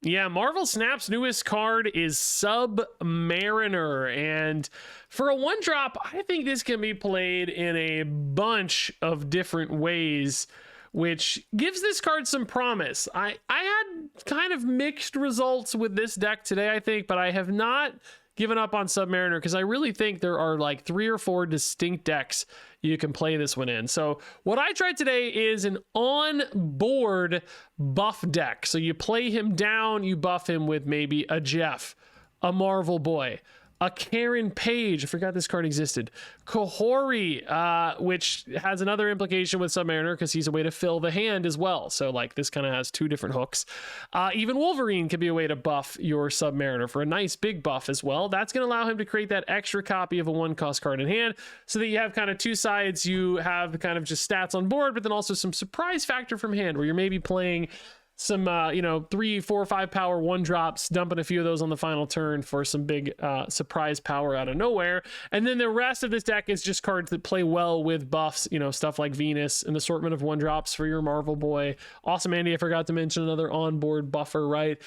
Yeah, Marvel Snap's newest card is Submariner, and for a 1-drop, I think this can be played in a bunch of different ways, which gives this card some promise. I had kind of mixed results with this deck today, I think, but I have not given up on Submariner because I really think there are like 3 or 4 distinct decks you can play this one in. So what I tried today is an on-board buff deck. So you play him down, you buff him with maybe a Jeff, a Marvel Boy, a Karen Page, I forgot this card existed, Kahori, which has another implication with Submariner because he's a way to fill the hand as well. So like this kind of has 2 different hooks. Even Wolverine can be a way to buff your Submariner for a nice big buff as well. That's going to allow him to create that extra copy of a 1-cost card in hand so that you have kind of 2 sides. You have kind of just stats on board, but then also some surprise factor from hand where you're maybe playing some 3, 4, 5 power 1-drops, dumping a few of those on the final turn for some big surprise power out of nowhere. And then the rest of this deck is just cards that play well with buffs, stuff like Venus, an assortment of 1-drops for your Marvel Boy. Awesome Andy, I forgot to mention another onboard buffer, right?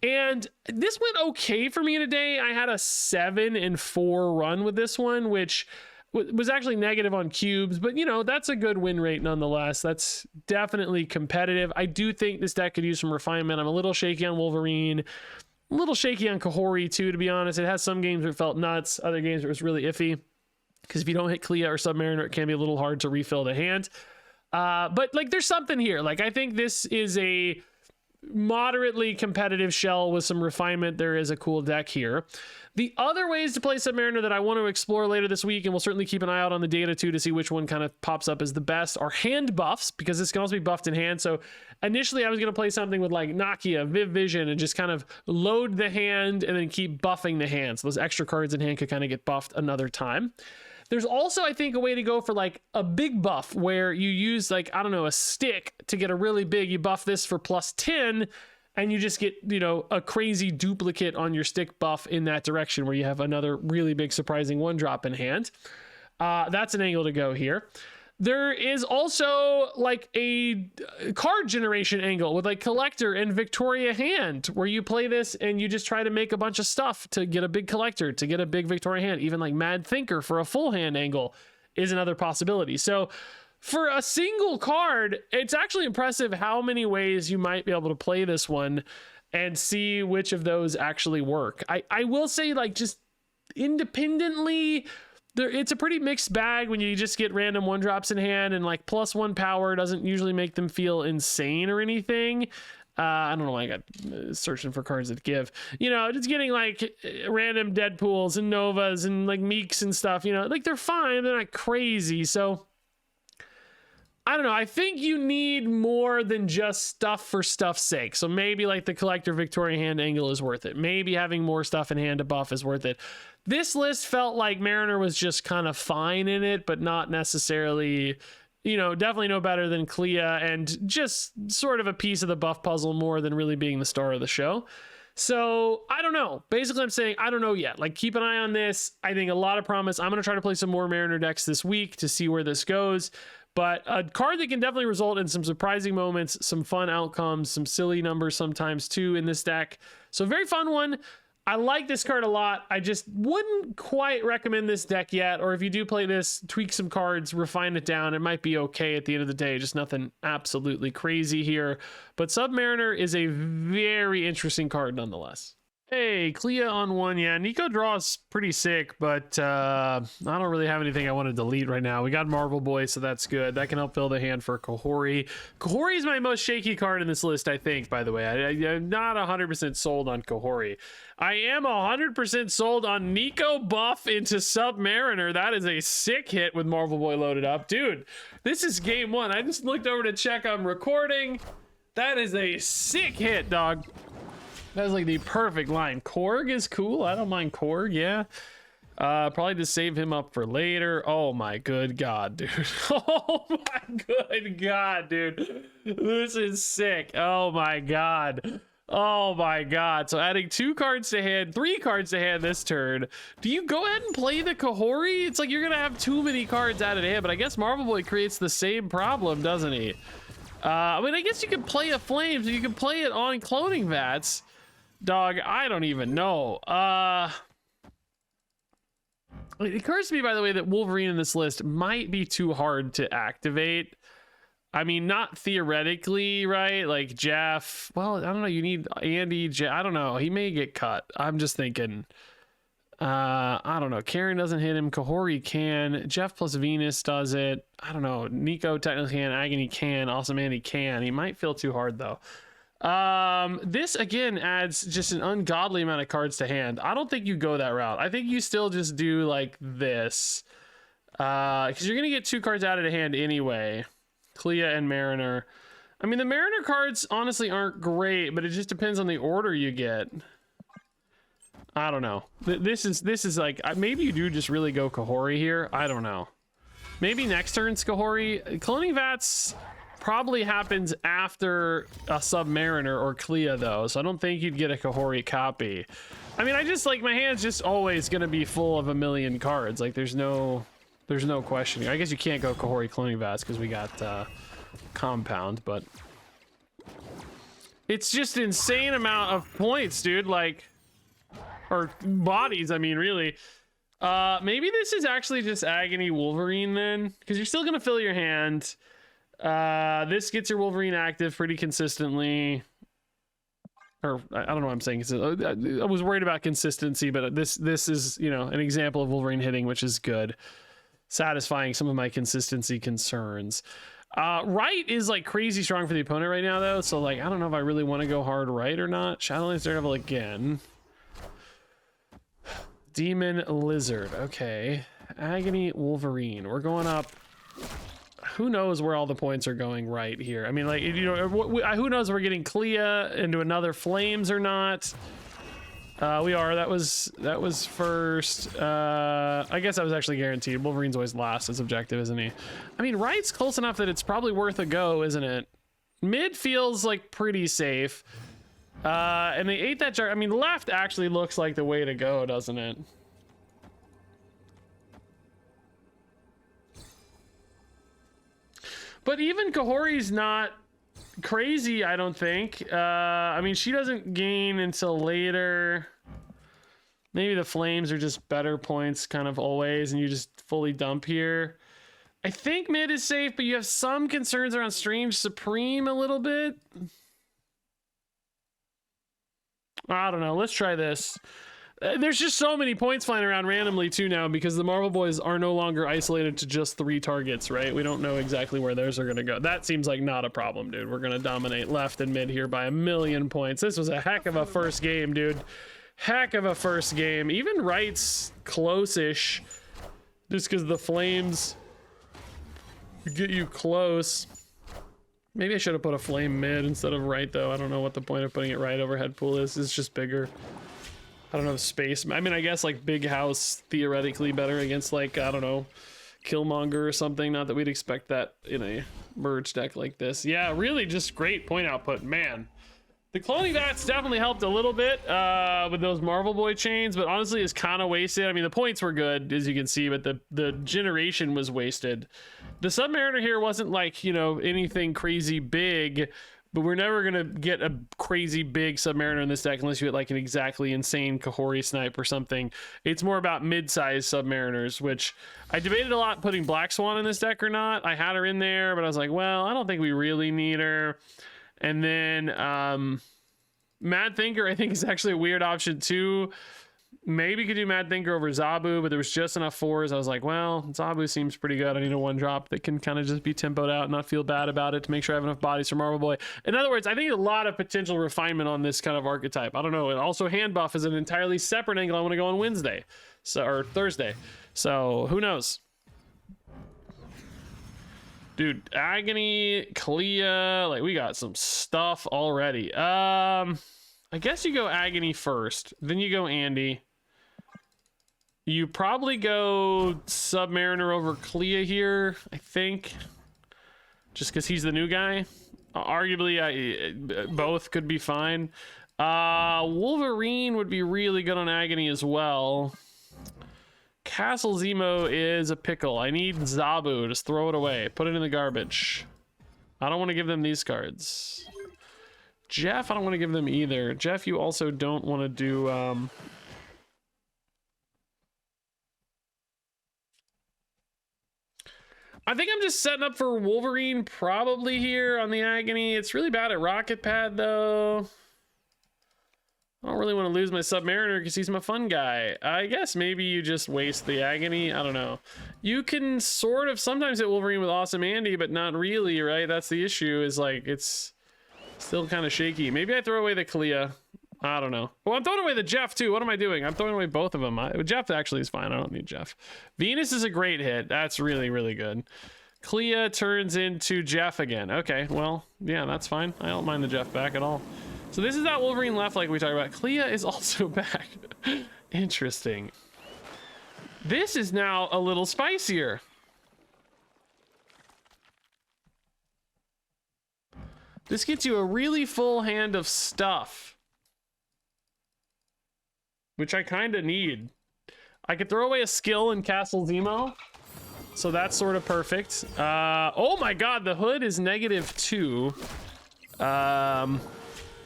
And this went okay for me today. I had a 7-4 run with this one, which was actually negative on cubes, but that's a good win rate nonetheless. That's definitely competitive. I do think this deck could use some refinement. I'm a little shaky on Wolverine, a little shaky on Kahori too, to be honest. It has some games where it felt nuts, other games where it was really iffy, because if you don't hit Clea or Submariner, it can be a little hard to refill the hand. But like there's something here. Like I think this is a moderately competitive shell with some refinement. There is a cool deck here. The other ways to play Submariner that I want to explore later this week, and we'll certainly keep an eye out on the data too to see which one kind of pops up as the best, are hand buffs, because this can also be buffed in hand. So initially I was going to play something with like Nakia, Viv Vision, and just kind of load the hand and then keep buffing the hand. So those extra cards in hand could kind of get buffed another time. There's also, I think, a way to go for like a big buff where you use like, I don't know, a stick to get a really big, you buff this for +10 and you just get, a crazy duplicate on your stick buff in that direction where you have another really big surprising 1-drop in hand. That's an angle to go here. There is also like a card generation angle with like Collector and Victoria Hand, where you play this and you just try to make a bunch of stuff to get a big Collector, to get a big Victoria Hand. Even like Mad Thinker for a full hand angle is another possibility. So for a single card, it's actually impressive how many ways you might be able to play this one and see which of those actually work. I will say, like, just independently, it's a pretty mixed bag when you just get random 1-drops in hand, and like +1 power doesn't usually make them feel insane or anything. I don't know why I got searching for cards that give, just getting like random Deadpools and Novas and like Meeks and stuff, like they're fine. They're not crazy. So I don't know. I think you need more than just stuff for stuff's sake. So maybe like the Collector Victoria Hand angle is worth it. Maybe having more stuff in hand to buff is worth it. This list felt like Mariner was just kind of fine in it, but not necessarily, definitely no better than Clea, and just sort of a piece of the buff puzzle more than really being the star of the show. So I don't know. Basically, I'm saying I don't know yet. Like, keep an eye on this. I think a lot of promise. I'm going to try to play some more Mariner decks this week to see where this goes. But a card that can definitely result in some surprising moments, some fun outcomes, some silly numbers sometimes too in this deck. So very fun one. I like this card a lot. I just wouldn't quite recommend this deck yet. Or if you do play this, tweak some cards, refine it down. It might be okay at the end of the day. Just nothing absolutely crazy here. But Submariner is a very interesting card nonetheless. Hey, Clea on 1. Yeah, Nico draws pretty sick, but I don't really have anything I want to delete right now. We got Marvel Boy, so that's good. That can help fill the hand for Kahori. Kahori is my most shaky card in this list, I think, by the way. I'm not 100% sold on Kahori. I am 100% sold on Nico buff into Submariner. That is a sick hit with Marvel Boy loaded up. Dude, this is game 1. I just looked over to check I'm recording. That is a sick hit, dog. That's like the perfect line. Korg is cool. I don't mind Korg, yeah. Probably just save him up for later. Oh my good God, dude. Oh my good God, dude. This is sick. Oh my God. Oh my God. So adding 2 cards to hand, 3 cards to hand this turn. Do you go ahead and play the Kahori? It's like you're gonna have too many cards out of hand, but I guess Marvel Boy creates the same problem, doesn't he? I mean, I guess you could play a Flame, so you can play it on Cloning Vats. Dog, I don't even know. It occurs to me, by the way, that Wolverine in this list might be too hard to activate. I mean, not theoretically, right? Like Jeff, well, I don't know. You need Andy, I don't know. He may get cut. I'm just thinking, I don't know. Karen doesn't hit him. Kahori can. Jeff plus Venus does it. I don't know. Nico technically can. Agony can. Awesome Andy can. He might feel too hard, though. This again adds just an ungodly amount of cards to hand. I don't think you go that route. I think you still just do like this, because you're gonna get 2 cards out of the hand anyway. Clea and Mariner. I mean, the Mariner cards honestly aren't great, but it just depends on the order you get. I don't know. This is like, maybe you do just really go Kahori here. I don't know. Maybe next turn's Kahori. Cloning Vats probably happens after a Submariner or Clea, though, so I don't think you'd get a Kahori copy. I mean, I just like, my hand's just always gonna be full of a million cards. Like, there's no questioning. I guess you can't go Kahori Cloning Vats because we got Compound, but it's just insane amount of points, dude. Like, or bodies, I mean, really. Maybe this is actually just Agony Wolverine then, because you're still gonna fill your hand. This gets your Wolverine active pretty consistently. Or I don't know what I'm saying. I was worried about consistency, but this is, you know, an example of Wolverine hitting, which is good, satisfying some of my consistency concerns. Right is like crazy strong for the opponent right now, though, so like I don't know if I really want to go hard right or not. Shadowlands Daredevil again. Demon Lizard, okay. Agony Wolverine, we're going up. Who knows where all the points are going right here? I mean, like, you know, who knows if we're getting Clea into another Flames or not? We are. That was first. I guess that was actually guaranteed. Wolverine's always last as objective, isn't he? I mean, right's close enough that it's probably worth a go, isn't it? Mid feels like pretty safe. And they ate that jar. I mean, left actually looks like the way to go, doesn't it? But even Kahori's not crazy, I don't think. I mean, she doesn't gain until later. Maybe the Flames are just better points kind of always, and you just fully dump here. I think mid is safe, but you have some concerns around Strange Supreme a little bit. I don't know. Let's try this. There's just so many points flying around randomly too now because the Marvel Boys are no longer isolated to just 3 targets, right? We don't know exactly where theirs are going to go. That seems like not a problem, dude. We're going to dominate left and mid here by 1,000,000 points. This was a heck of a first game, dude. Heck of a first game. Even right's close-ish just because the Flames get you close. Maybe I should have put a Flame mid instead of right, though. I don't know what the point of putting it right over head pool is. It's just bigger. I don't know, space. I mean, I guess like Big House theoretically better against like, I don't know, Killmonger or something. Not that we'd expect that in a merge deck like this. Yeah, really just great point output, man. The cloning Vats definitely helped a little bit with those Marvel Boy chains, but honestly it's kind of wasted. I mean, the points were good, as you can see, but the generation was wasted. The Submariner here wasn't like, you know, anything crazy big, but we're never going to get a crazy big Submariner in this deck unless you get like an exactly insane Kahori snipe or something. It's more about mid-sized Submariners, which I debated a lot putting Black Swan in this deck or not. I had her in there, but I was like, well, I don't think we really need her. And then Mad Thinker, I think, is actually a weird option too. Maybe could do Mad Thinker over Zabu, but there was just enough 4s. I was like, well, Zabu seems pretty good. I need a 1-drop that can kind of just be tempoed out and not feel bad about it to make sure I have enough bodies for Marvel Boy. In other words, I think a lot of potential refinement on this kind of archetype. I don't know. And also hand buff is an entirely separate angle I want to go on Wednesday, or Thursday. So who knows? Dude, Agony, Clea, like we got some stuff already. I guess you go Agony first, then you go Andy. You probably go Submariner over Clea here, I think. Just because he's the new guy. Arguably, both could be fine. Wolverine would be really good on Agony as well. Castle Zemo is a pickle. I need Zabu. Just throw it away. Put it in the garbage. I don't want to give them these cards. Jeff, I don't want to give them either. Jeff, you also don't want to do I think I'm just setting up for Wolverine probably here on the Agony. It's really bad at Rocket Pad though. I don't really want to lose my Submariner because he's my fun guy. I guess maybe you just waste the Agony. I don't know. You can sort of sometimes hit Wolverine with Awesome Andy, but not really, right? That's the issue, is like it's still kind of shaky. Maybe I throw away the Kalia. I don't know. Well, I'm throwing away the Jeff too. What am I doing? I'm throwing away both of them. Jeff actually is fine. I don't need Jeff. Venus is a great hit. That's really, really good. Clea turns into Jeff again. Okay, well, yeah, that's fine. I don't mind the Jeff back at all. So this is that Wolverine left like we talked about. Clea is also back. Interesting. This is now a little spicier. This gets you a really full hand of stuff, which I kind of need. I could throw away a skill in Castle Zemo, so that's sort of perfect. Oh my god, the hood is -2.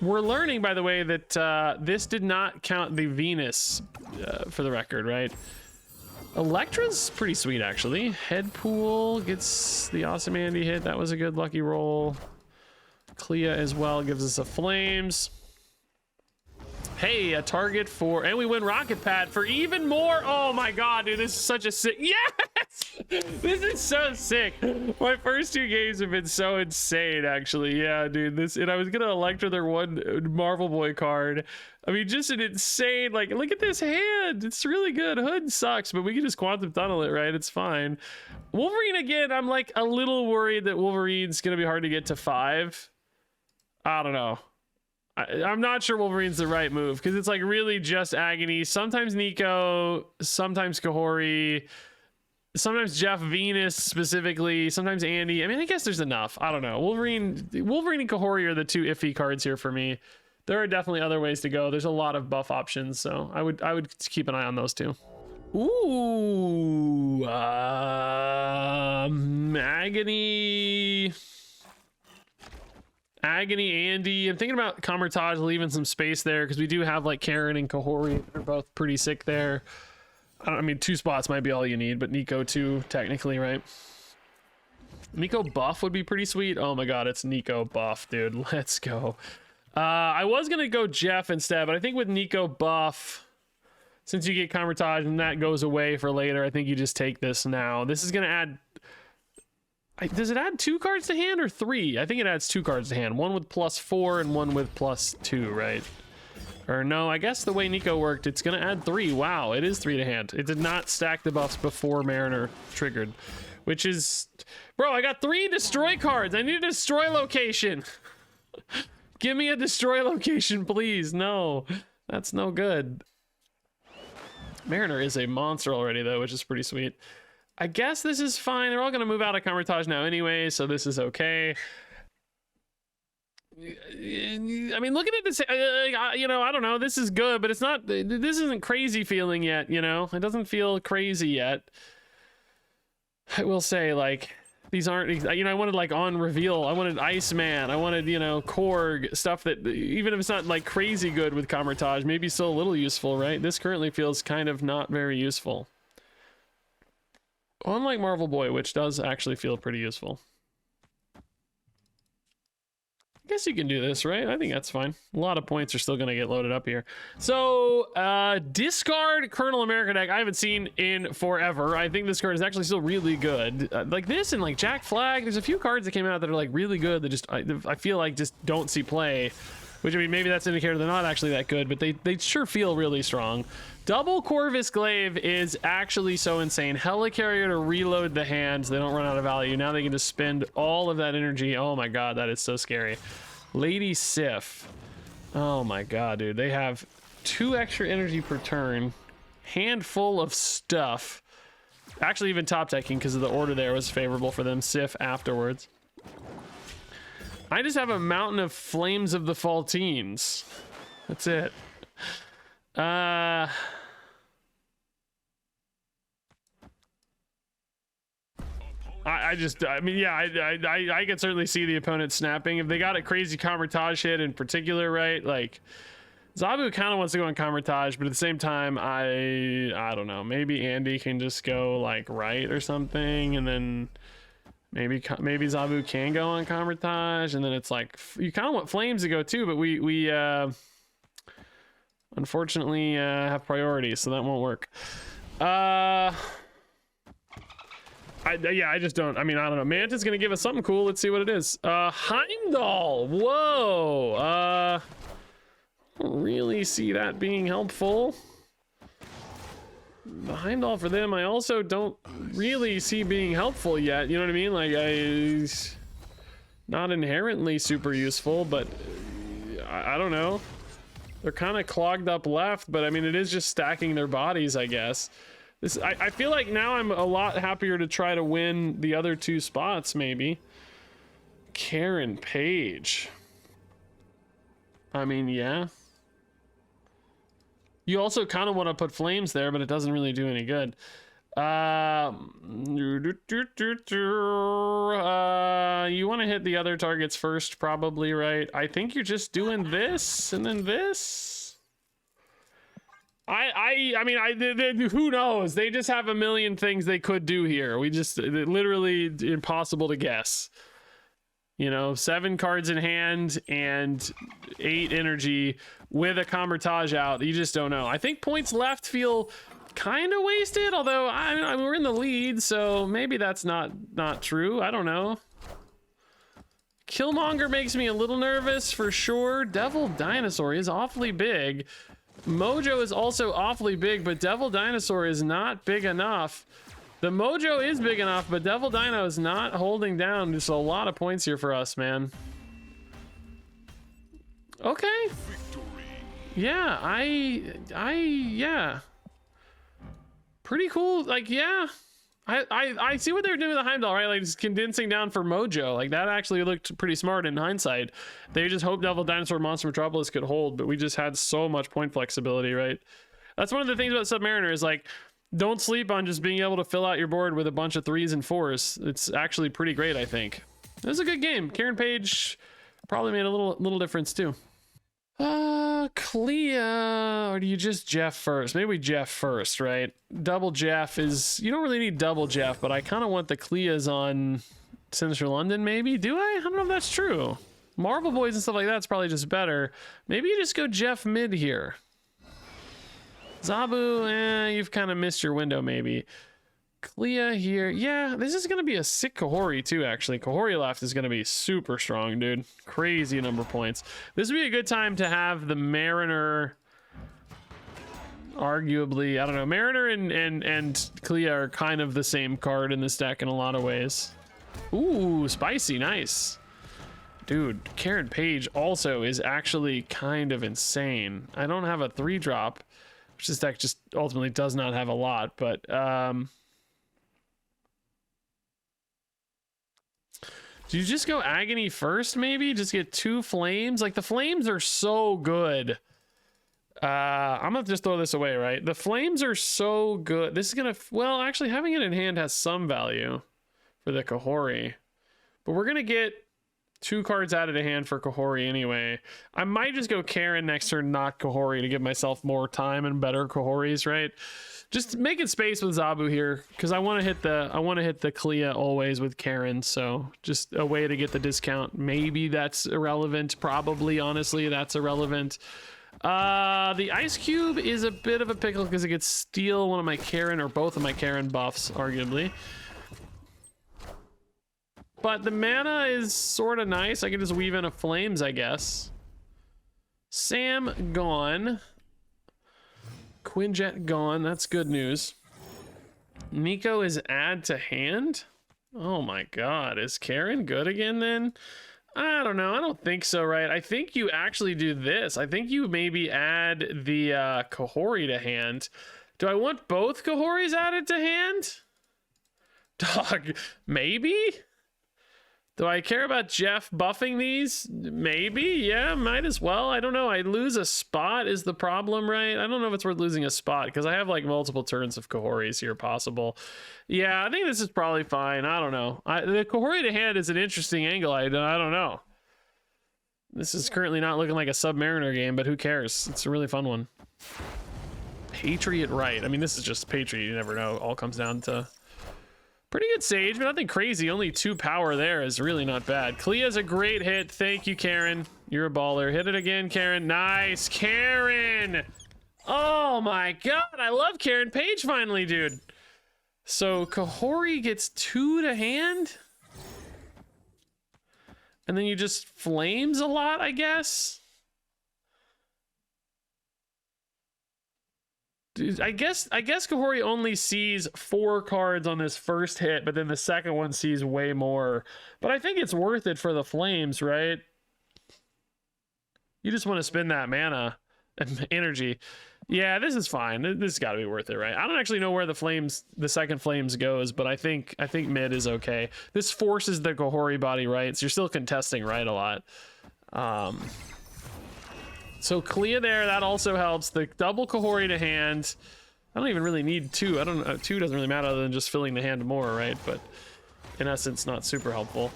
We're learning, by the way, that this did not count the Venus, for the record, right? Elektra's pretty sweet, actually. Head pool gets the Awesome Andy hit. That was a good lucky roll. Clea as well gives us a Flames. Hey, a target for, and we win Rocket Pad for even more. Oh my god, dude, this is such a sick, yes! This is so sick. My first 2 games have been so insane, actually. Yeah, dude, this, and I was gonna Electra their one Marvel Boy card. I mean, just an insane, like, look at this hand. It's really good. Hood sucks, but we can just Quantum Tunnel it, right? It's fine. Wolverine again, I'm like a little worried that Wolverine's gonna be hard to get to 5. I don't know. I'm not sure Wolverine's the right move because it's like really just Agony. Sometimes Nico, sometimes Kahori, sometimes Jeff Venus specifically, sometimes Andy. I mean, I guess there's enough. I don't know. Wolverine and Kahori are the 2 iffy cards here for me. There are definitely other ways to go. There's a lot of buff options, so I would keep an eye on those 2. Ooh, Agony, Andy. I'm thinking about Kamertage leaving some space there because we do have like Karen and Kahori. They're both pretty sick there. I mean, 2 spots might be all you need, but Nico too, technically, right? Nico buff would be pretty sweet. Oh my god, it's Nico buff, dude. Let's go. I was gonna go Jeff instead, but I think with Nico buff, since you get Kamertage and that goes away for later, I think you just take this now. This is gonna add. Does it add 2 cards to hand or 3? I think it adds 2 cards to hand. One with +4 and one with +2, right? Or no, I guess the way Nico worked, it's gonna add 3. Wow, it is 3 to hand. It did not stack the buffs before Mariner triggered, which is, bro, I got 3 destroy cards. I need a destroy location. Give me a destroy location, please. No, that's no good. Mariner is a monster already though, which is pretty sweet. I guess this is fine. They're all going to move out of Kamertage now anyway, so this is okay. I mean, looking at this, you know, I don't know. This is good, but it's not, this isn't crazy feeling yet, you know? It doesn't feel crazy yet. I will say, like, these aren't, you know, I wanted, like, on reveal. I wanted Iceman. I wanted, you know, Korg, stuff that, even if it's not, like, crazy good with Kamertage, maybe still a little useful, right? This currently feels kind of not very useful. Unlike Marvel Boy, which does actually feel pretty useful. I guess you can do this, right? I think that's fine. A lot of points are still going to get loaded up here. So, discard Colonel America deck I haven't seen in forever. I think this card is actually still really good. Like this and like Jack Flag, there's a few cards that came out that are like really good that just, I feel like just don't see play. Which, I mean, maybe that's an indicator they're not actually that good, but they sure feel really strong. Double Corvus Glaive is actually so insane. Helicarrier to reload the hands. They don't run out of value. Now they can just spend all of that energy. Oh my god, that is so scary. Lady Sif. Oh my god, dude. They have 2 extra energy per turn. Handful of stuff. Actually, even top decking because of the order there was favorable for them. Sif afterwards. I just have a mountain of Flames of the Faltines. That's it. I mean, yeah, I can certainly see the opponent snapping if they got a crazy Kamar-Taj hit in particular, right? Like Zabu kind of wants to go on Kamar-Taj, but at the same time, I don't know. Maybe Andy can just go like right or something, and then maybe Zabu can go on Kamar-Taj, and then it's like you kind of want Flames to go too, but we unfortunately have priorities, so that won't work. Yeah, I just don't. I mean, I don't know. Manta's gonna give us something cool. Let's see what it is. Heimdall. Whoa. Don't really see that being helpful. The Heimdall for them, I also don't really see being helpful yet. You know what I mean? Like, not inherently super useful, but I don't know. They're kind of clogged up left, but I mean, it is just stacking their bodies, I guess. I feel like now I'm a lot happier to try to win the other two spots, maybe. Karen Page. I mean, yeah. You also kind of want to put Flames there, but it doesn't really do any good. You want to hit the other targets first, probably, right? I think you're just doing this and then this. I mean, who knows? They just have a million things they could do here. Literally impossible to guess. You know, 7 cards in hand and 8 energy with a Kamar-Taj out. You just don't know. I think points left feel kind of wasted, although I mean, we're in the lead, so maybe that's not true. I don't know. Killmonger makes me a little nervous for sure. Devil Dinosaur is awfully big. Mojo is also awfully big, but Devil Dinosaur is not big enough. The Mojo is big enough, but Devil Dino is not holding down. Just a lot of points here for us, man. Okay. Yeah, yeah. Pretty cool. Like, yeah. I see what they're doing with the Heimdall, right? Like, just condensing down for Mojo. Like, that actually looked pretty smart in hindsight. They just hoped Devil Dinosaur Monster Metropolis could hold, but we just had so much point flexibility, right? That's one of the things about Submariner is, like, don't sleep on just being able to fill out your board with a bunch of 3s and 4s. It's actually pretty great, I think. It was a good game. Karen Page probably made a little difference, too. Clea, or do you just Jeff first? Maybe Jeff first, right? Double Jeff is, you don't really need double Jeff, but I kind of want the Cleas on Sinister London, maybe? Do I? I don't know if that's true. Marvel Boys and stuff like that's probably just better. Maybe you just go Jeff mid here. Zabu, you've kind of missed your window, maybe. Clea here. Yeah, this is going to be a sick Kahori, too, actually. Kahori left is going to be super strong, dude. Crazy number of points. This would be a good time to have the Mariner, arguably. I don't know. Mariner and Clea are kind of the same card in this deck in a lot of ways. Ooh, spicy. Nice. Dude, Karen Page also is actually kind of insane. I don't have a 3-drop, which this deck just ultimately does not have a lot, but... do you just go Agony first, maybe? Just get 2 Flames? Like, the Flames are so good. I'm gonna just throw this away, right? The Flames are so good. This is gonna... Well, actually, having it in hand has some value for the Kahori. But we're gonna get 2 cards out of the hand for Kahori anyway. I might just go Karen next turn, not Kahori, to give myself more time and better Kahoris, right? Just making space with Zabu here, because I want to hit the Clea always with Karen, so just a way to get the discount. Maybe that's irrelevant. Probably, honestly, that's irrelevant. The Ice Cube is a bit of a pickle because it gets steal one of my Karen or both of my Karen buffs, arguably. But the mana is sort of nice. I can just weave in a Flames, I guess. Sam gone. Quinjet gone. That's good news. Nico is add to hand. Oh my god. Is Karen good again then? I don't know. I don't think so, right? I think you actually do this. I think you maybe add the Kahori to hand. Do I want both Kahoris added to hand? Dog, maybe? Do I care about Jeff buffing these? Maybe, yeah, might as well. I don't know. I lose a spot is the problem, right? I don't know if it's worth losing a spot because I have like multiple turns of Kahoris here possible. Yeah, I think this is probably fine. I don't know. The Kahori to hand is an interesting angle. I don't know. This is currently not looking like a Submariner game, but who cares? It's a really fun one. Patriot right. I mean, this is just Patriot. You never know. All comes down to... Pretty good Sage, but nothing crazy. Only 2 power there is really not bad. Klea's a great hit. Thank you, Karen. You're a baller. Hit it again, Karen. Nice, Karen. Oh my God, I love Karen Page finally, dude. So Kahori gets 2 to hand. And then you just flames a lot, I guess. Dude, I guess Kahori only sees 4 cards on this first hit, but then the second one sees way more. But I think it's worth it for the flames, right? You just want to spend that mana and energy. Yeah, this is fine. This has got to be worth it, right? I don't actually know where the second flames goes, but I think mid is okay. This forces the Kahori body, right? So you're still contesting right a lot. So Klea there, that also helps. The double Kahori to hand. I don't even really need 2. I don't know. 2 doesn't really matter other than just filling the hand more, right? But in essence, not super helpful.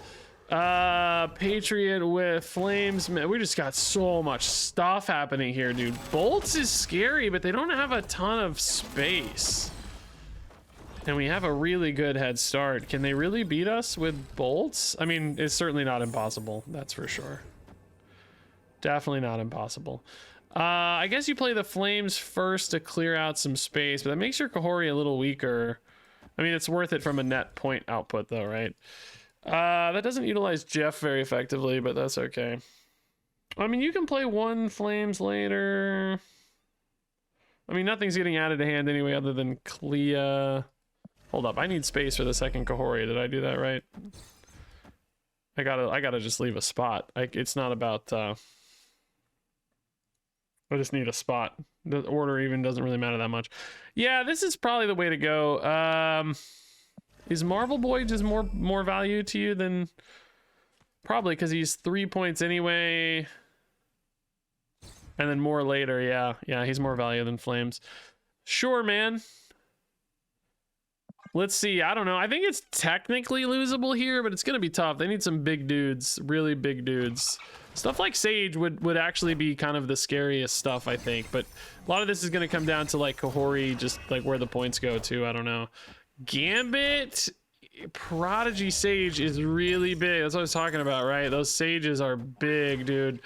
Patriot with flames. Man, we just got so much stuff happening here, dude. Bolts is scary, but they don't have a ton of space. And we have a really good head start. Can they really beat us with bolts? I mean, it's certainly not impossible. That's for sure. Definitely not impossible. I guess you play the flames first to clear out some space, but that makes your Kahori a little weaker. I mean, it's worth it from a net point output though, right? That doesn't utilize Jeff very effectively, but that's okay. I mean, you can play 1 flames later. I mean, nothing's getting added to hand anyway other than Klea. Hold up, I need space for the second Kahori. Did I do that right? I gotta just leave a spot. It's not about I just need a spot. The order even doesn't really matter that much. Yeah, this is probably the way to go. Is Marvel Boy just more value to you than... Probably, because he's 3 points anyway. And then more later, yeah, he's more value than Flames. Sure, man. Let's see, I don't know. I think it's technically losable here, but it's going to be tough. They need some big dudes, really big dudes. Stuff like Sage would actually be kind of the scariest stuff, I think. But a lot of this is going to come down to like Kahori, just like where the points go to. I don't know. Gambit, Prodigy Sage is really big. That's what I was talking about, right? Those Sages are big, dude.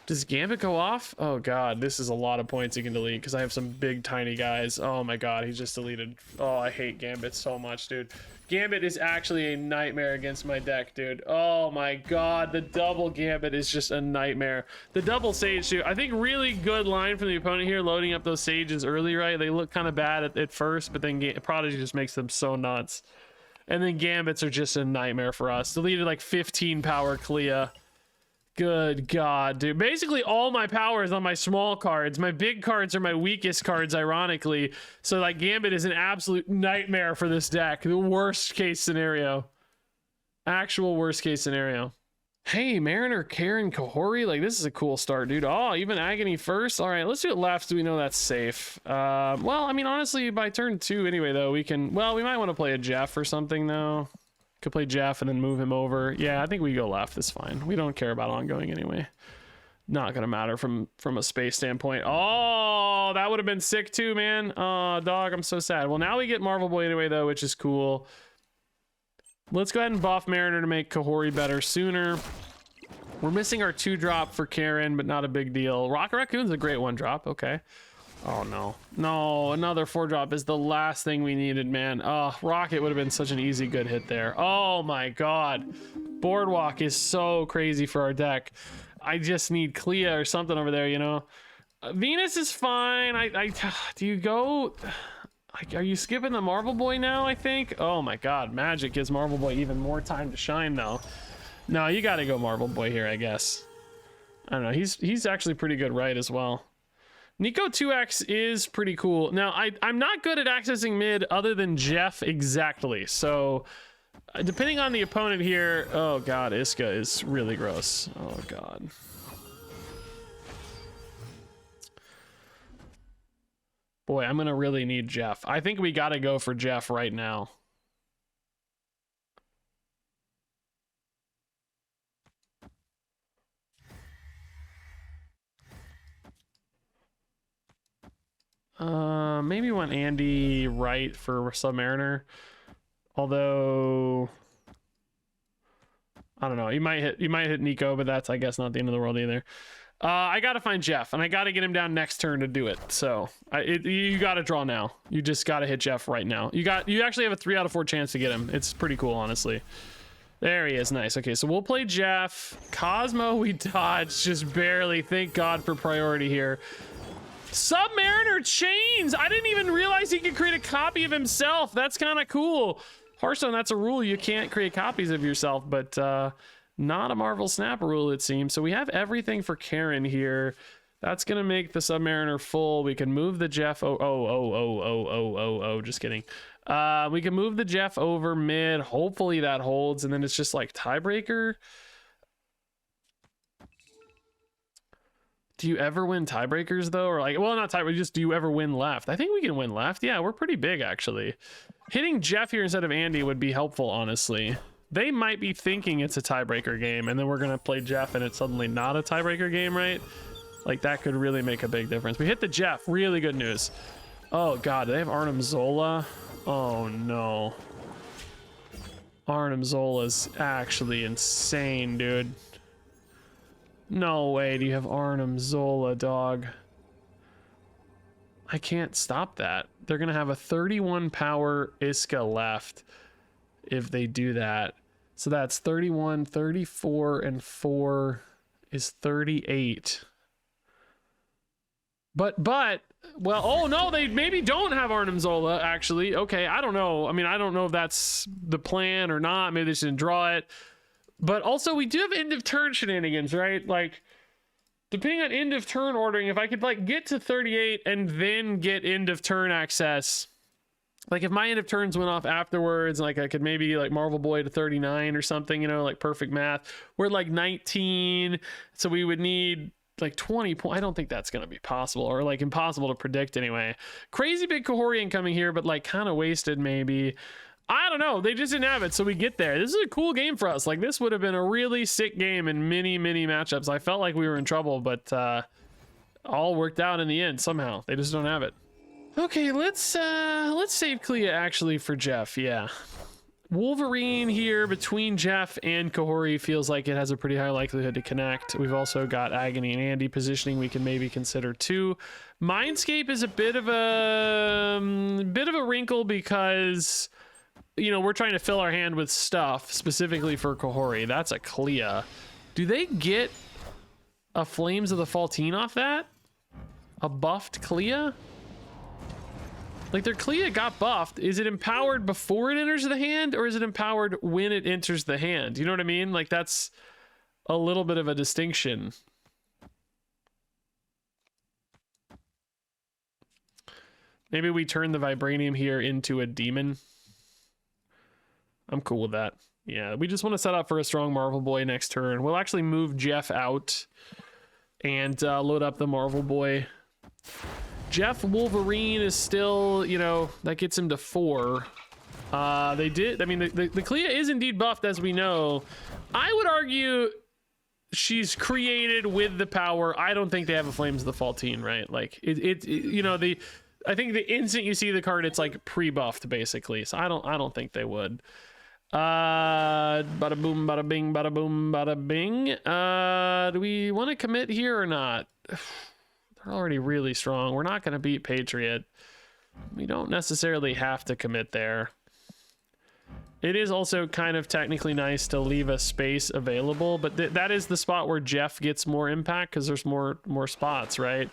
Does Gambit go off? Oh god, this is a lot of points he can delete because I have some big tiny guys. Oh my god, he's just deleted. Oh, I hate Gambit so much, dude. Gambit is actually a nightmare against my deck, dude. Oh my god, the double Gambit is just a nightmare. The double Sage, too. I think really good line from the opponent here, loading up those Sages early, right? They look kind of bad at first, but then Prodigy just makes them so nuts. And then Gambits are just a nightmare for us. Deleted like 15 power Klea. Good god, dude. Basically all my power is on my small cards. My big cards are my weakest cards, ironically. So like Gambit is an absolute nightmare for this deck. The worst case scenario. Actual worst case scenario. Hey, Mariner, Karen, Kahori. Like, this is a cool start, dude. Oh, even Agony first. All right, let's do it left so we know that's safe. Well, I mean, honestly, by turn 2 anyway, though, we can... Well, we might want to play a Jeff or something, though. Could play Jeff and then move him over. Yeah, I think we go left. It's fine. We don't care about ongoing anyway. Not gonna matter from a space standpoint. Oh, that would have been sick too, man. Oh, dog, I'm so sad. Well, now we get Marvel Boy anyway, though, which is cool. Let's go ahead and buff Mariner to make Kahori better sooner. We're missing our 2-drop for Karen, but not a big deal. Rocket Raccoon's a great 1-drop. Okay. Oh no, no, another 4-drop is the last thing we needed, man. Oh, Rocket would have been such an easy good hit there. Oh my god, Boardwalk is so crazy for our deck. I just need Klea or something over there, you know. Venus is fine. Do you go... Are you skipping the Marvel Boy now, I think? Oh my god, Magic gives Marvel Boy even more time to shine though. No, you gotta go Marvel Boy here, I guess. I don't know, he's actually pretty good right as well. Nico 2X is pretty cool. Now, I'm not good at accessing mid other than Jeff exactly. So Depending on the opponent here, oh god, Iska is really gross. Oh god. Boy, I'm gonna really need Jeff. I think we gotta go for Jeff right now. Maybe want Andy right for Submariner. Although I don't know, you might hit Nico, but that's I guess not the end of the world either. I gotta find Jeff, and I gotta get him down next turn to do it. So you gotta draw now. You just gotta hit Jeff right now. You actually have a 3 out of 4 chance to get him. It's pretty cool, honestly. There he is. Nice. Okay, so we'll play Jeff. Cosmo, we dodged just barely. Thank God for priority here. Submariner Chains! I didn't even realize he could create a copy of himself. That's kind of cool. Hearthstone, that's a rule. You can't create copies of yourself, but not a Marvel Snap rule, it seems. So we have everything for Karen here. That's going to make the Submariner full. We can move the Jeff... Just kidding. We can move the Jeff over mid. Hopefully that holds, and then it's just like tiebreaker. Do you ever win tiebreakers though? Or like, well, not tiebreakers, just do you ever win left? I think we can win left. Yeah, we're pretty big actually. Hitting Jeff here instead of Andy would be helpful, honestly. They might be thinking it's a tiebreaker game, and then we're gonna play Jeff and it's suddenly not a tiebreaker game, right? Like that could really make a big difference. We hit the Jeff, really good news. Oh God, do they have Arnim Zola? Oh no. Arnim Zola's actually insane, dude. No way do you have Arnim Zola, dog. I can't stop that. They're gonna have a 31 power Iska left if they do that. So that's 31, 34, and 4 is 38. But, well, oh no, they maybe don't have Arnim Zola, actually. Okay, I don't know. I mean, I don't know if that's the plan or not. Maybe they just didn't draw it. But also, we do have end of turn shenanigans, right? Like, depending on end of turn ordering, if I could, like, get to 38 and then get end of turn access, like, if my end of turns went off afterwards, like, I could maybe, like, Marvel Boy to 39 or something, you know, like, perfect math. We're, like, 19, so we would need, like, 20 points. I don't think that's going to be possible, or, like, impossible to predict anyway. Crazy big Kahorian coming here, but, like, kind of wasted, maybe. I don't know. They just didn't have it, so we get there. This is a cool game for us. Like, this would have been a really sick game in many, many matchups. I felt like we were in trouble, but all worked out in the end somehow. They just don't have it. Okay, let's save Clea actually for Jeff. Yeah. Wolverine here between Jeff and Kahori feels like it has a pretty high likelihood to connect. We've also got Agony and Andy positioning we can maybe consider too. Mindscape is a bit of a wrinkle because, you know, we're trying to fill our hand with stuff specifically for Kahori. That's a Clea. Do they get a Flames of the Faltine off that? A buffed Clea? Like, their Clea got buffed. Is it empowered before it enters the hand, or is it empowered when it enters the hand? You know what I mean? Like, that's a little bit of a distinction. Maybe we turn the Vibranium here into a demon. I'm cool with that. Yeah, we just want to set up for a strong Marvel Boy next turn. We'll actually move Jeff out and load up the Marvel Boy. Jeff Wolverine is still, you know, that gets him to 4. They did, I mean, the Clea is indeed buffed, as we know. I would argue she's created with the power. I don't think they have a Flames of the Faltine, right? Like, you know, I think the instant you see the card, it's like pre-buffed, basically. So I don't think they would. Bada boom, bada bing, bada boom, bada bing. Do we want to commit here or not? They're already really strong. We're not going to beat Patriot. We don't necessarily have to commit there. It is also kind of technically nice to leave a space available, but that is the spot where Jeff gets more impact because there's more spots, right?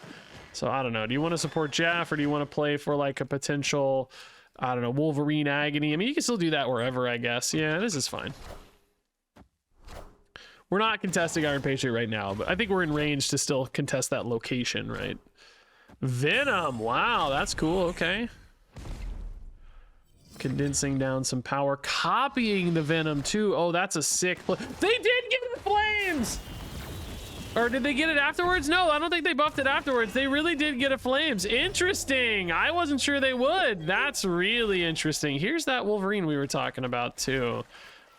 So I don't know. Do you want to support Jeff, or do you want to play for like a potential, I don't know, Wolverine Agony? I mean, you can still do that wherever, I guess. Yeah, this is fine. We're not contesting Iron Patriot right now, but I think we're in range to still contest that location, right? Venom, wow, that's cool, okay. Condensing down some power, copying the Venom too. Oh, that's a sick play. They did get the Flames! Or did they get it afterwards? No, I don't think they buffed it afterwards. They really did get a Flames. Interesting. I wasn't sure they would. That's really interesting. Here's that Wolverine we were talking about too.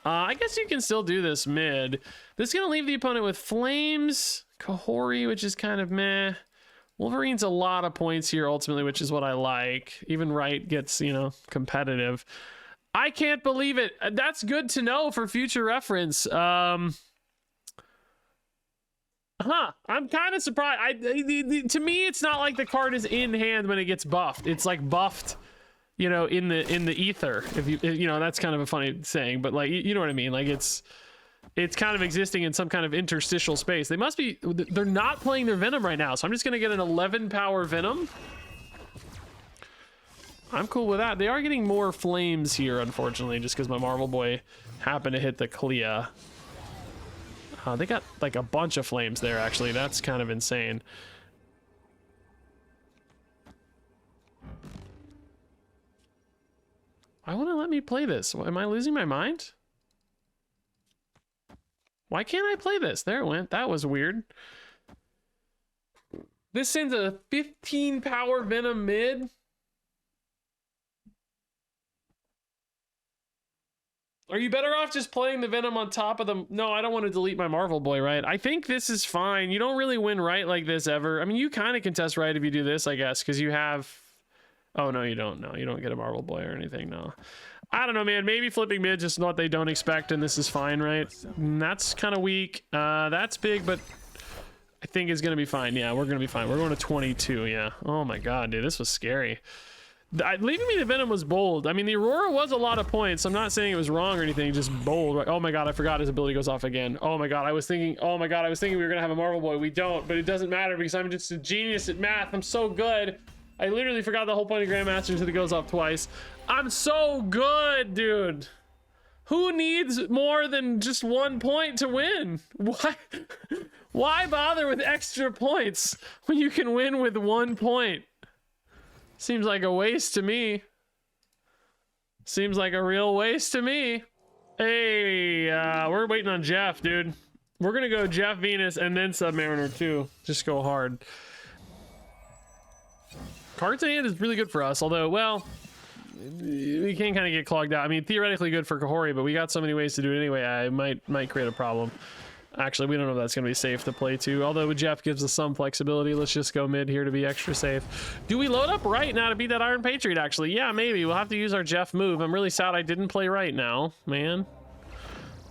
I guess you can still do this mid. This is gonna leave the opponent with Flames, Kahori, which is kind of meh. Wolverine's a lot of points here ultimately, which is what I like. Even Wright gets, you know, competitive. I can't believe it. That's good to know for future reference. I'm kind of surprised. To me, it's not like the card is in hand when it gets buffed. It's like buffed, you know, in the ether. If you know, that's kind of a funny saying, but like, you know what I mean? Like it's kind of existing in some kind of interstitial space. They're not playing their Venom right now, so I'm just gonna get an 11 power Venom. I'm cool with that. They are getting more Flames here, unfortunately, just because my Marvel Boy happened to hit the Clea. They got like a bunch of Flames there, actually. That's kind of insane. Why won't it let me play this? Am I losing my mind? Why can't I play this? There it went. That was weird. This sends a 15 power Venom mid. Are you better off just playing the Venom on top of them? No, I don't want to delete my Marvel Boy, right? I think this is fine. You don't really win right like this ever. I mean, you kind of contest right if you do this, I guess, because you have... Oh, no, you don't. No, you don't get a Marvel Boy or anything, no. I don't know, man. Maybe flipping mid just what they don't expect, and this is fine, right? That's kind of weak. That's big, but I think it's going to be fine. Yeah, we're going to be fine. We're going to 22, yeah. Oh, my God, dude. This was scary. Leaving me the Venom was bold. I mean, the Aurora was a lot of points. I'm not saying it was wrong or anything, just bold. Oh, my God, I forgot his ability goes off again. Oh, my God, I was thinking we were going to have a Marvel Boy. We don't, but it doesn't matter because I'm just a genius at math. I'm so good. I literally forgot the whole point of Grandmaster until it goes off twice. I'm so good, dude. Who needs more than just 1 point to win? Why bother with extra points when you can win with 1 point? Seems like a waste to me. Seems like a real waste to me. Hey, we're waiting on Jeff, dude. We're gonna go Jeff, Venus, and then Submariner too. Just go hard. Cards in hand is really good for us, although, well, we can kind of get clogged out. I mean, theoretically good for Kahori, but we got so many ways to do it anyway. I might create a problem. Actually, we don't know if that's going to be safe to play to. Although Jeff gives us some flexibility. Let's just go mid here to be extra safe. Do we load up right now to beat that Iron Patriot, actually? Yeah, maybe. We'll have to use our Jeff move. I'm really sad I didn't play right now, man.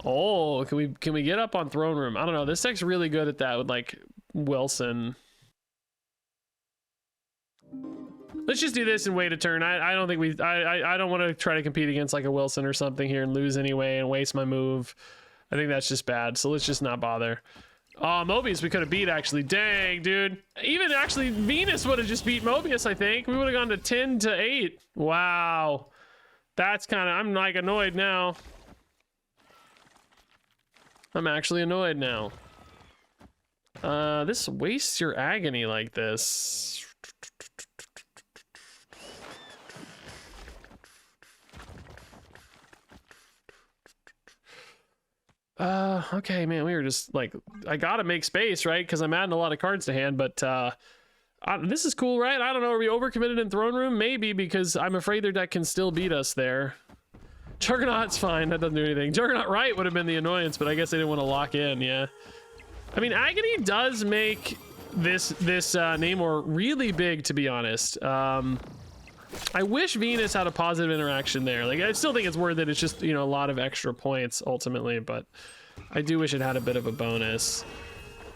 Oh, can we get up on Throne Room? I don't know. This deck's really good at that with, like, Wilson. Let's just do this and wait a turn. I don't think I don't want to try to compete against like a Wilson or something here and lose anyway and waste my move. I think that's just bad. So let's just not bother. Mobius we could have beat actually. Dang, dude. Even actually Venus would have just beat Mobius, I think. We would have gone to 10-8. Wow. That's kind of, I'm like annoyed now. I'm actually annoyed now. This wastes your agony like this. Okay, man, we were just like, I gotta make space, right? Because I'm adding a lot of cards to hand, but this is cool, right? I don't know, are we overcommitted in Throne Room? Maybe, because I'm afraid their deck can still beat us there. Juggernaut's fine, that doesn't do anything. Juggernaut right would have been the annoyance, but I guess they didn't want to lock in, yeah. I mean, Agony does make this Namor really big, to be honest. I wish Venus had a positive interaction there. Like, I still think it's worth it. It's just, you know, a lot of extra points ultimately, but I do wish it had a bit of a bonus.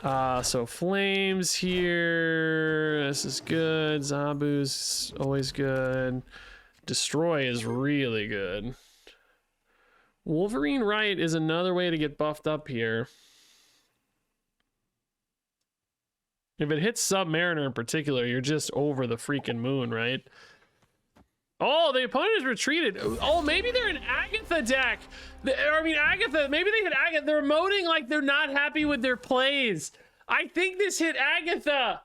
So Flames here. This is good. Zabu's always good. Destroy is really good. Wolverine right is another way to get buffed up here. If it hits Submariner in particular, you're just over the freaking moon, right? Oh, the opponent is retreated. Oh, maybe they're an Agatha deck. I mean, Agatha, maybe they hit Agatha. They're emoting like they're not happy with their plays. I think this hit Agatha.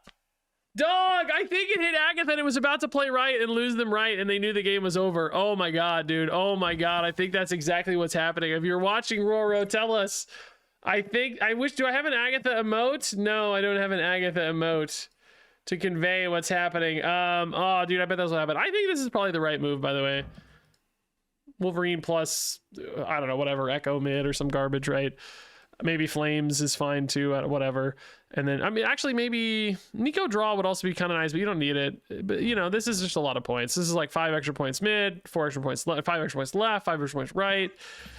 Dog, I think it hit Agatha and it was about to play right and lose them right, and they knew the game was over. Oh my god, dude. Oh my god. I think that's exactly what's happening. If you're watching Roro, tell us. Do I have an Agatha emote? No, I don't have an Agatha emote to convey what's happening. Oh, dude, I bet that's what happened. I think this is probably the right move, by the way. Wolverine plus, I don't know, whatever, Echo mid or some garbage, right? Maybe Flames is fine too, whatever. And then, I mean, actually, maybe Nico draw would also be kind of nice, but you don't need it. But, you know, this is just a lot of points. This is like 5 extra points mid, 4 extra points left, 5 extra points left, 5 extra points right.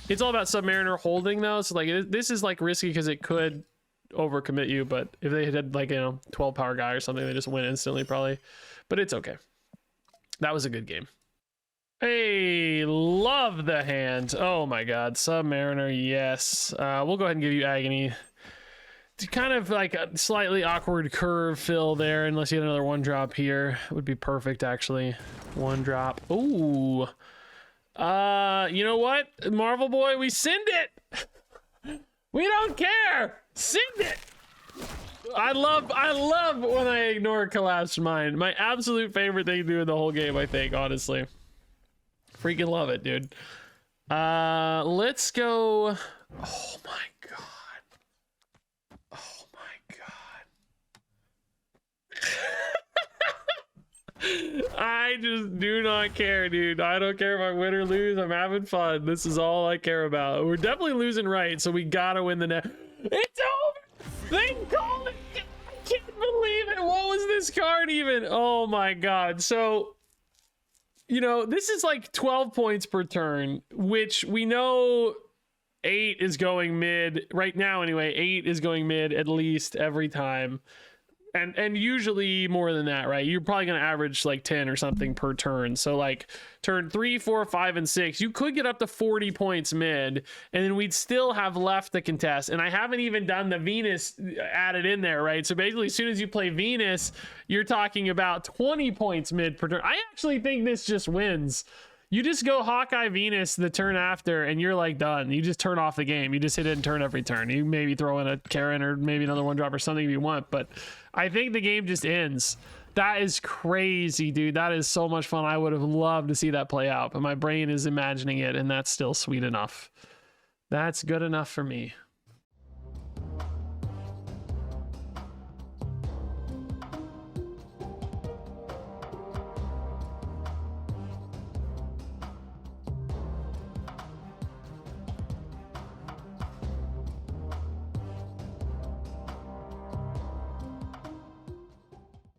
It's all about Submariner holding, though. So, like, this is, like, risky because it could overcommit you. But if they had, like, you know, 12 power guy or something, they just win instantly, probably. But it's okay. That was a good game. Hey, love the hand. Oh my god, Submariner, yes. We'll go ahead and give you Agony. It's kind of like a slightly awkward curve fill there, unless you had another 1-drop here. Would be perfect, actually. 1-drop. Ooh. You know what, Marvel Boy? We send it! We don't care! Send it! I love when I ignore Collapsed Mind. My absolute favorite thing to do in the whole game, I think, honestly. Freaking love it, dude. Let's go. Oh my god. Oh my god. I just do not care, dude. I don't care if I win or lose. I'm having fun. This is all I care about. We're definitely losing right, so we gotta win the net. It's over. They called it. I can't believe it. What was this card even? Oh my god. So, you know, this is like 12 points per turn, which we know 8 is going mid right now anyway. 8 is going mid at least every time. And usually more than that, right? You're probably going to average like 10 or something per turn. So like turn 3, 4, 5, and 6, you could get up to 40 points mid, and then we'd still have left the contest. And I haven't even done the Venus added in there, right? So basically, as soon as you play Venus, you're talking about 20 points mid per turn. I actually think this just wins. You just go Hawkeye Venus the turn after, and you're like done. You just turn off the game. You just hit it and turn every turn. You maybe throw in a Karen or maybe another 1-drop or something if you want, but I think the game just ends. That is crazy, dude. That is so much fun. I would have loved to see that play out, but my brain is imagining it, and that's still sweet enough. That's good enough for me.